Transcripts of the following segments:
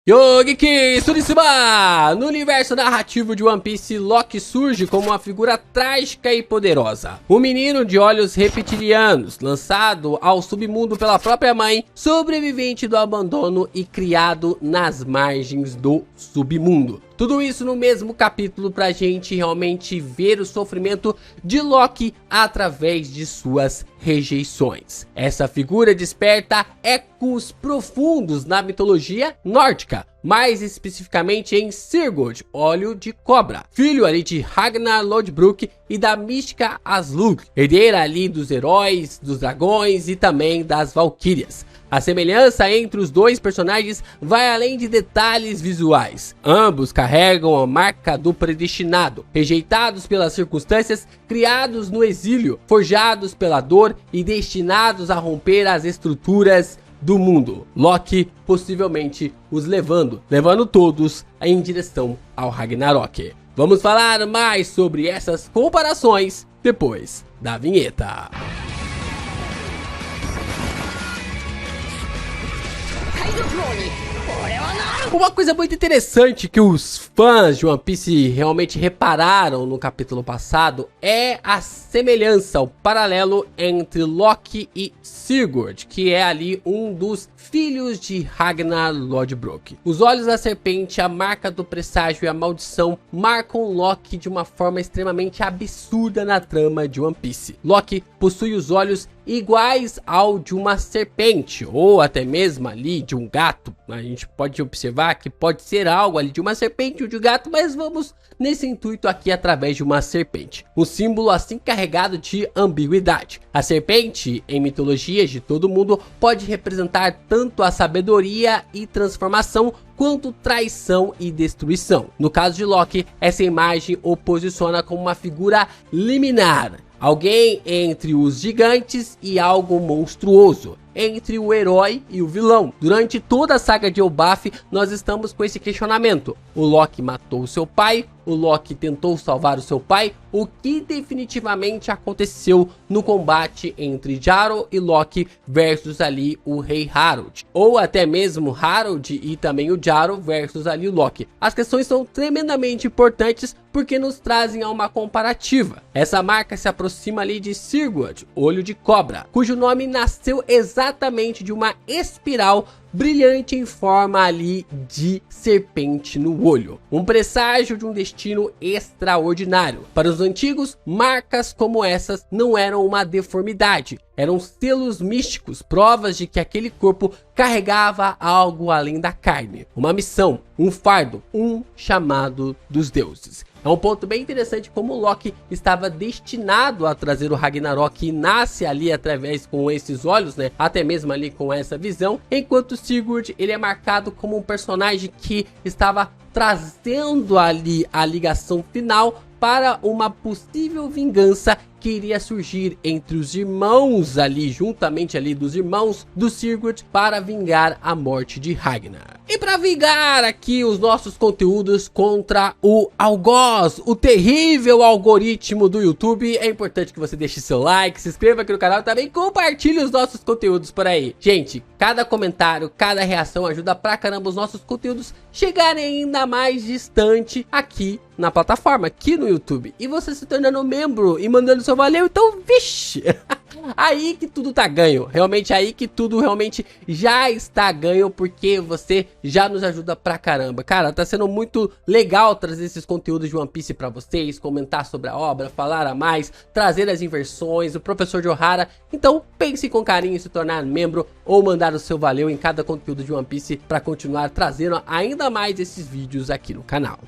Yogi Suritsuma! No universo narrativo de One Piece, Loki surge como uma figura trágica e poderosa. Um menino de olhos reptilianos, lançado ao submundo pela própria mãe, sobrevivente do abandono e criado nas margens do submundo. Tudo isso no mesmo capítulo pra gente realmente ver o sofrimento de Loki através de suas rejeições. Essa figura desperta ecos profundos na mitologia nórdica, mais especificamente em Sigurd, Olho de Cobra, filho ali de Ragnar Lodbrok e da mística Aslug, herdeira ali dos heróis, dos dragões e também das valquírias. A semelhança entre os dois personagens vai além de detalhes visuais. Ambos carregam a marca do predestinado, rejeitados pelas circunstâncias, criados no exílio, forjados pela dor e destinados a romper as estruturas do mundo. Loki possivelmente os levando todos em direção ao Ragnarok. Vamos falar mais sobre essas comparações depois da vinheta. Uma coisa muito interessante que os fãs de One Piece realmente repararam no capítulo passado é a semelhança, o paralelo entre Loki e Sigurd, que é ali um dos filhos de Ragnar Lodbrok. Os olhos da serpente, a marca do presságio e a maldição marcam Loki de uma forma extremamente absurda na trama de One Piece. Loki possui os olhos iguais ao de uma serpente, ou até mesmo ali de um gato. A gente pode observar que pode ser algo ali de uma serpente ou de um gato, mas vamos nesse intuito aqui através de uma serpente. Um símbolo assim carregado de ambiguidade. A serpente, em mitologias de todo mundo, pode representar tanto a sabedoria e transformação, quanto traição e destruição. No caso de Loki, essa imagem o posiciona como uma figura liminar. Alguém entre os gigantes e algo monstruoso, entre o herói e o vilão. Durante toda a saga de Elbaf, nós estamos com esse questionamento. O Loki matou o seu pai, o Loki tentou salvar o seu pai. O que definitivamente aconteceu no combate entre Jaro e Loki versus ali o Rei Harald? Ou até mesmo Harald e também o Jaro versus ali o Loki. As questões são tremendamente importantes porque nos trazem a uma comparativa. Essa marca se aproxima ali de Sigurd, Olho de Cobra, cujo nome nasceu exatamente de uma espiral brilhante em forma ali de serpente no olho. Um presságio de um destino extraordinário. Para os antigos, marcas como essas não eram uma deformidade. Eram selos místicos, provas de que aquele corpo carregava algo além da carne. Uma missão, um fardo, um chamado dos deuses. É um ponto bem interessante como Loki estava destinado a trazer o Ragnarok e nasce ali através com esses olhos, né? Até mesmo ali com essa visão. Enquanto Sigurd, ele é marcado como um personagem que estava trazendo ali a ligação final para uma possível vingança que iria surgir entre os irmãos ali, juntamente ali dos irmãos do Sigurd, para vingar a morte de Ragnar. E para vingar aqui os nossos conteúdos contra o algoz, o terrível algoritmo do YouTube, é importante que você deixe seu like, se inscreva aqui no canal e também compartilhe os nossos conteúdos por aí. Gente, cada comentário, cada reação ajuda pra caramba os nossos conteúdos chegarem ainda mais distante aqui na plataforma, aqui no YouTube. E você se tornando membro e mandando seu valeu, então, vixe, aí que tudo tá ganho. Realmente aí que tudo realmente já está ganho, porque você já nos ajuda pra caramba. Cara, tá sendo muito legal trazer esses conteúdos de One Piece pra vocês, comentar sobre a obra, falar a mais, trazer as inversões, o professor de Ohara. Então pense com carinho em se tornar membro ou mandar o seu valeu em cada conteúdo de One Piece pra continuar trazendo ainda mais esses vídeos aqui no canal.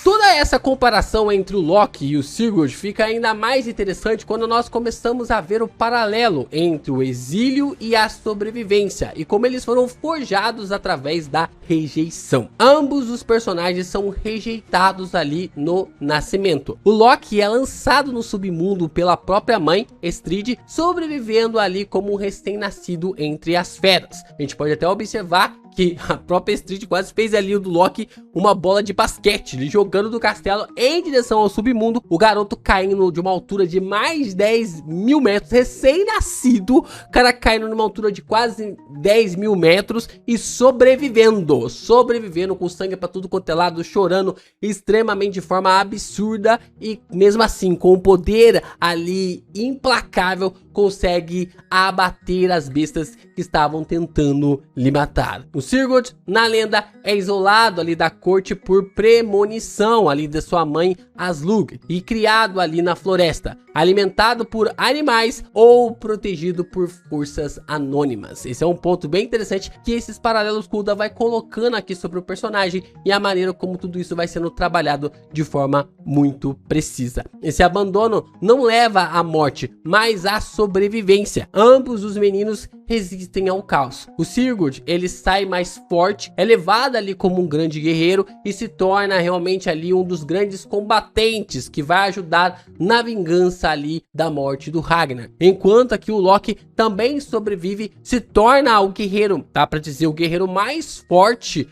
Toda essa comparação entre o Loki e o Sigurd fica ainda mais interessante quando nós começamos a ver o paralelo entre o exílio e a sobrevivência e como eles foram forjados através da rejeição. Ambos os personagens são rejeitados ali no nascimento. O Loki é lançado no submundo pela própria mãe, Estrid, sobrevivendo ali como um recém-nascido entre as feras. A gente pode até observar que a própria Street quase fez ali do Loki uma bola de basquete, ele jogando do castelo em direção ao submundo, o garoto caindo de uma altura de mais de 10 mil metros, recém-nascido, o cara caindo numa altura de quase 10 mil metros e sobrevivendo com sangue pra tudo quanto é lado, chorando extremamente de forma absurda e mesmo assim, com o poder ali implacável, consegue abater as bestas que estavam tentando lhe matar. O Sigurd, na lenda, é isolado ali da corte por premonição ali da sua mãe Aslug e criado ali na floresta, alimentado por animais ou protegido por forças anônimas. Esse é um ponto bem interessante que esses paralelos que o Oda vai colocando aqui sobre o personagem e a maneira como tudo isso vai sendo trabalhado de forma muito precisa. Esse abandono não leva à morte, mas à sobrevivência. Ambos os meninos resistem ao caos. O Sigurd, ele sai mais forte, é levado ali como um grande guerreiro e se torna realmente ali um dos grandes combatentes que vai ajudar na vingança ali da morte do Ragnar. Enquanto aqui o Loki também sobrevive, se torna o guerreiro, dá pra dizer, o guerreiro mais forte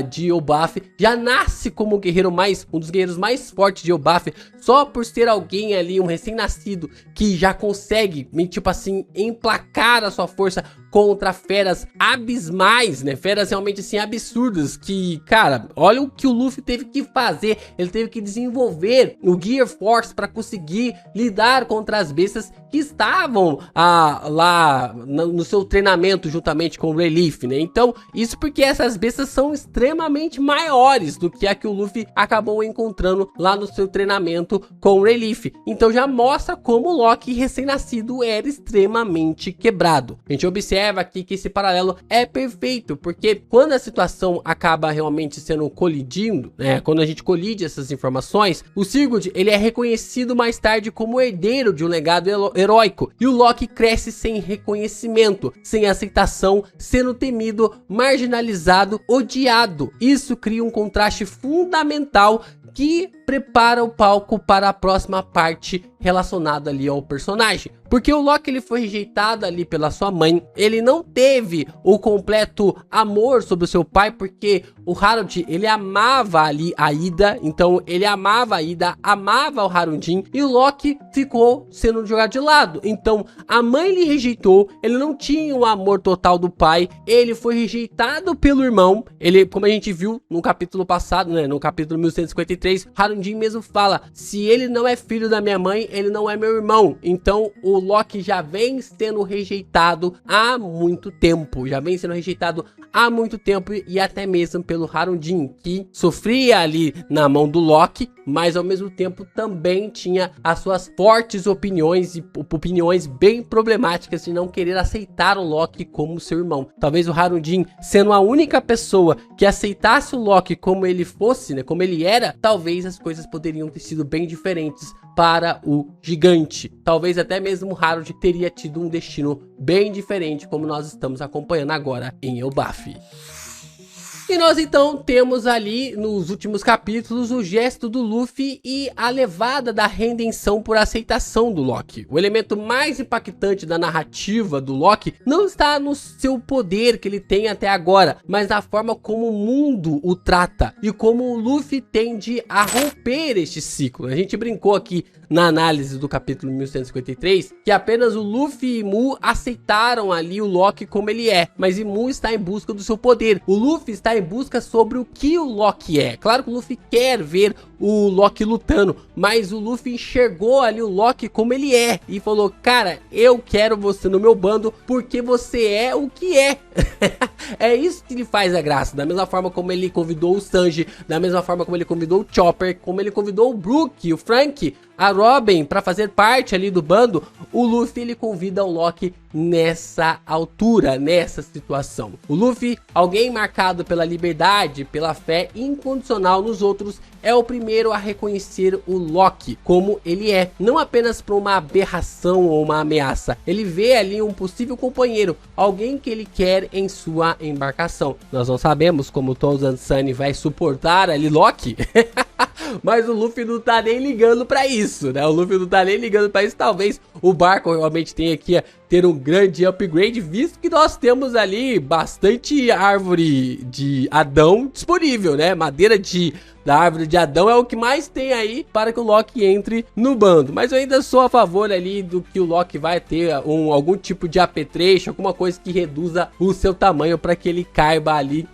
de Elbaf, já nasce como um dos guerreiros mais fortes de Elbaf, só por ser alguém ali, um recém-nascido, que já consegue, tipo assim, emplacar a sua força contra feras abismais, né? Feras realmente assim absurdas que, cara, olha o que o Luffy teve que fazer. Ele teve que desenvolver o Gear Force para conseguir lidar contra as bestas que estavam lá no seu treinamento juntamente com o Relief, né? Então, isso porque essas bestas são extremamente maiores do que a que o Luffy acabou encontrando lá no seu treinamento com o Relief. Então já mostra como o Loki recém-nascido era extremamente quebrado. A gente observa aqui que esse paralelo é perfeito, porque quando a situação acaba realmente sendo colidindo, né, quando a gente colide essas informações, o Sigurd, ele é reconhecido mais tarde como herdeiro de um legado heróico, e o Loki cresce sem reconhecimento, sem aceitação, sendo temido, marginalizado, odiado. Isso cria um contraste fundamental que prepara o palco para a próxima parte relacionada ali ao personagem. Porque o Loki, ele foi rejeitado ali pela sua mãe, ele não teve o completo amor sobre o seu pai, porque o Harald, ele amava ali a Ida, então ele amava a Ida, amava o Harundin, e o Loki ficou sendo jogado de lado. Então a mãe lhe rejeitou, ele não tinha o amor total do pai, ele foi rejeitado pelo irmão, ele, como a gente viu no capítulo passado, né, no capítulo 1153, Harundin mesmo fala, se ele não é filho da minha mãe, ele não é meu irmão. Então o Loki já vem sendo rejeitado há muito tempo, e até mesmo pelo Harundin, que sofria ali na mão do Loki, mas ao mesmo tempo também tinha as suas fortes opiniões e opiniões bem problemáticas de não querer aceitar o Loki como seu irmão. Talvez o Harundin, sendo a única pessoa que aceitasse o Loki como ele fosse, né, como ele era, talvez as coisas poderiam ter sido bem diferentes para o gigante. Talvez até mesmo o Harald teria tido um destino bem diferente, como nós estamos acompanhando agora em Elbaf. E nós então temos ali nos últimos capítulos o gesto do Luffy e a levada da redenção por aceitação do Loki. O elemento mais impactante da narrativa do Loki não está no seu poder que ele tem até agora, mas na forma como o mundo o trata e como o Luffy tende a romper este ciclo. A gente brincou aqui na análise do capítulo 1153 que apenas o Luffy e Mu aceitaram ali o Loki como ele é, mas Mu está em busca do seu poder. O Luffy está em busca sobre o que o Loki é. Claro que o Luffy quer ver o Loki lutando, mas o Luffy enxergou ali o Loki como ele é e falou, cara, eu quero você no meu bando porque você é o que é. É isso que lhe faz a graça. Da mesma forma como ele convidou o Sanji, da mesma forma como ele convidou o Chopper, como ele convidou o Brook, o Frank, a Robin para fazer parte ali do bando, o Luffy, ele convida o Loki nessa altura, nessa situação. O Luffy, alguém marcado pela liberdade, pela fé incondicional nos outros, é o primeiro a reconhecer o Loki como ele é, não apenas por uma aberração ou uma ameaça. Ele vê ali um possível companheiro, alguém que ele quer em sua embarcação. Nós não sabemos como Tozan Sunny vai suportar ali Loki, mas o Luffy não tá nem ligando pra isso, né? O Luffy não tá nem ligando pra isso. Talvez o barco realmente tenha aqui ter um grande upgrade, visto que nós temos ali bastante árvore de Adão disponível, né? Madeira da árvore de Adão é o que mais tem aí para que o Loki entre no bando. Mas eu ainda sou a favor ali do que o Loki vai ter algum tipo de apetrecho, alguma coisa que reduza o seu tamanho para que ele caiba ali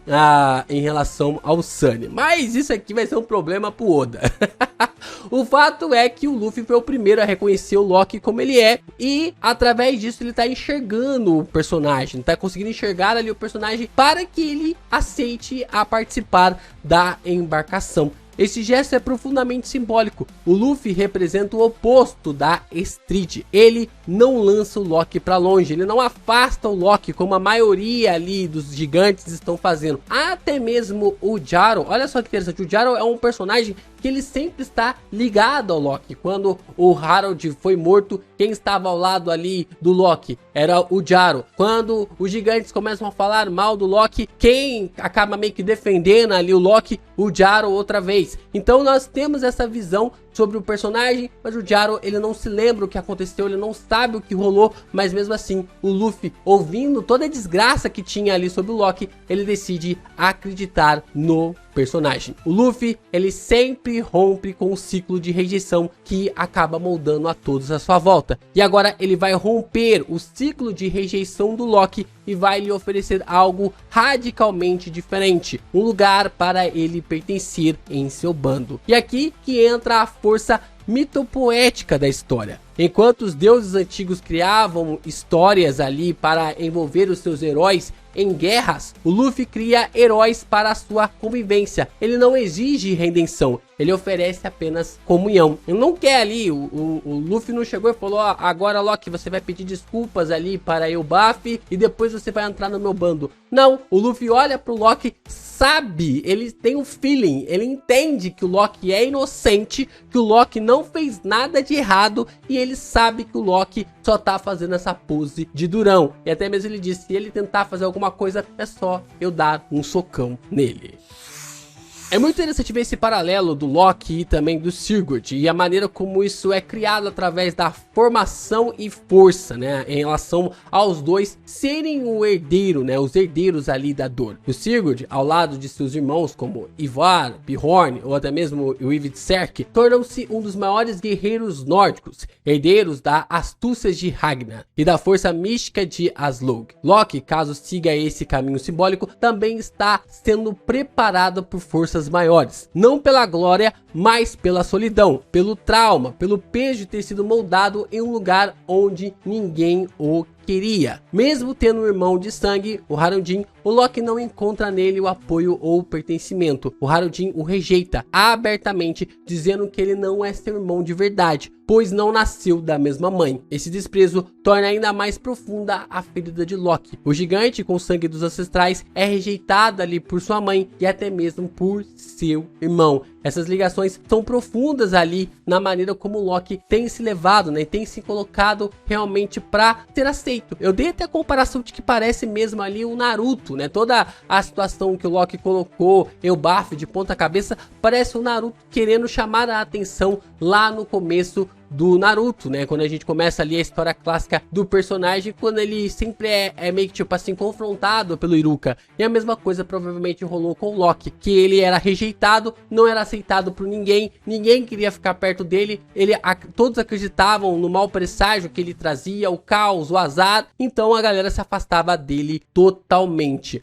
em relação ao Sunny. Mas isso aqui vai ser um problema pro Oda. O fato é que o Luffy foi o primeiro a reconhecer o Loki como ele é, e através disso ele tá enxergando o personagem, tá conseguindo enxergar ali o personagem para que ele aceite a participar da embarcação. Esse gesto é profundamente simbólico. O Luffy representa o oposto da Street. Ele não lança o Loki para longe, ele não afasta o Loki como a maioria ali dos gigantes estão fazendo. Até mesmo o Jaro, olha só que interessante, o Jaro é um personagem que ele sempre está ligado ao Loki. Quando o Harold foi morto, quem estava ao lado ali do Loki era o Jaro. Quando os gigantes começam a falar mal do Loki, quem acaba meio que defendendo ali o Loki? O Jaro outra vez. Então nós temos essa visão sobre o personagem, mas o Jaro, ele não se lembra o que aconteceu, ele não sabe o que rolou, mas mesmo assim, o Luffy, ouvindo toda a desgraça que tinha ali sobre o Loki, ele decide acreditar no personagem. O Luffy, ele sempre rompe com o ciclo de rejeição que acaba moldando a todos à sua volta. E agora ele vai romper o ciclo de rejeição do Loki e vai lhe oferecer algo radicalmente diferente, um lugar para ele pertencer em seu bando. E aqui que entra a força mitopoética da história. Enquanto os deuses antigos criavam histórias ali para envolver os seus heróis em guerras, o Luffy cria heróis para a sua convivência. Ele não exige redenção, ele oferece apenas comunhão. Ele não quer ali, o Luffy não chegou e falou: ó, agora Loki, você vai pedir desculpas ali para eu, Buff, e depois você vai entrar no meu bando. Não, o Luffy olha pro Loki, sabe, ele tem um feeling, ele entende que o Loki é inocente, que o Loki não fez nada de errado, e ele sabe que o Loki só tá fazendo essa pose de durão. E até mesmo ele disse, se ele tentar fazer alguma coisa, é só eu dar um socão nele. É muito interessante ver esse paralelo do Loki e também do Sigurd, e a maneira como isso é criado através da formação e força, né, em relação aos dois serem o herdeiro, né, os herdeiros ali da dor. O Sigurd, ao lado de seus irmãos como Ivar, Bjorn ou até mesmo o Ivitserk, tornam-se um dos maiores guerreiros nórdicos, herdeiros da astúcia de Ragnar e da força mística de Aslog. Loki, caso siga esse caminho simbólico, também está sendo preparado por forças maiores, não pela glória, mas pela solidão, pelo trauma, pelo peso de ter sido moldado em um lugar onde ninguém o queria. Mesmo tendo um irmão de sangue, o Haraldin, o Loki não encontra nele o apoio ou pertencimento. O Haraldin o rejeita abertamente, dizendo que ele não é seu irmão de verdade, pois não nasceu da mesma mãe. Esse desprezo torna ainda mais profunda a ferida de Loki. O gigante com o sangue dos ancestrais é rejeitado ali por sua mãe e até mesmo por seu irmão. Essas ligações são profundas ali na maneira como o Loki tem se levado, né? Tem se colocado realmente para ser aceito. Eu dei até a comparação de que parece mesmo ali o Naruto, né? Toda a situação que o Loki colocou, Elbaf de ponta cabeça, parece o Naruto querendo chamar a atenção lá no começo do Naruto, né? Quando a gente começa ali a história clássica do personagem, quando ele sempre é meio que tipo assim, confrontado pelo Iruka. E a mesma coisa provavelmente rolou com o Loki, que ele era rejeitado, não era aceitado por ninguém, ninguém queria ficar perto dele, todos acreditavam no mau presságio que ele trazia, o caos, o azar, então a galera se afastava dele totalmente.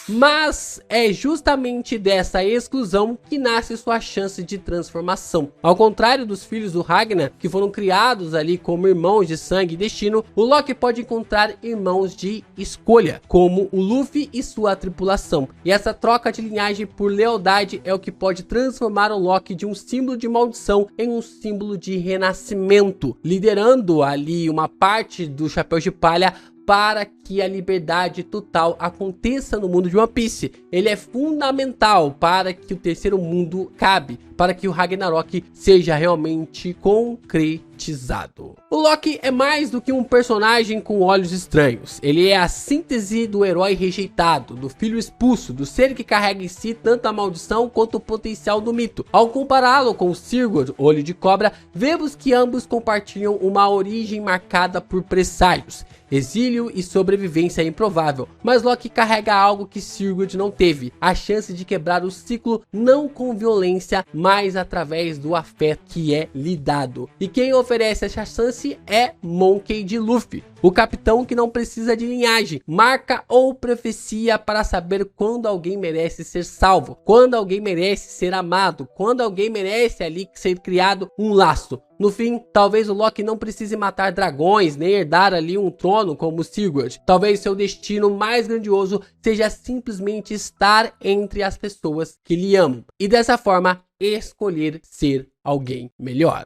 Mas é justamente dessa exclusão que nasce sua chance de transformação. Ao contrário dos filhos do Ragnar, que foram criados ali como irmãos de sangue e destino, o Loki pode encontrar irmãos de escolha, como o Luffy e sua tripulação. E essa troca de linhagem por lealdade é o que pode transformar o Loki de um símbolo de maldição em um símbolo de renascimento, liderando ali uma parte do Chapéu de Palha para que a liberdade total aconteça no mundo de One Piece. Ele é fundamental para que o terceiro mundo cabe, para que o Ragnarok seja realmente concretizado. romantizado. O Loki é mais do que um personagem com olhos estranhos. Ele é a síntese do herói rejeitado, do filho expulso, do ser que carrega em si tanto a maldição quanto o potencial do mito. Ao compará-lo com Sigurd, Olho de Cobra, vemos que ambos compartilham uma origem marcada por presságios, exílio e sobrevivência improvável, mas Loki carrega algo que Sigurd não teve, a chance de quebrar o ciclo não com violência, mas através do afeto que é lhe dado. E quem oferece essa chance é Monkey D. Luffy, o capitão que não precisa de linhagem, marca ou profecia para saber quando alguém merece ser salvo, quando alguém merece ser amado, quando alguém merece ali ser criado um laço. No fim, talvez o Loki não precise matar dragões, nem herdar ali um trono como Sigurd. Talvez seu destino mais grandioso seja simplesmente estar entre as pessoas que lhe amam. E dessa forma, escolher ser alguém melhor.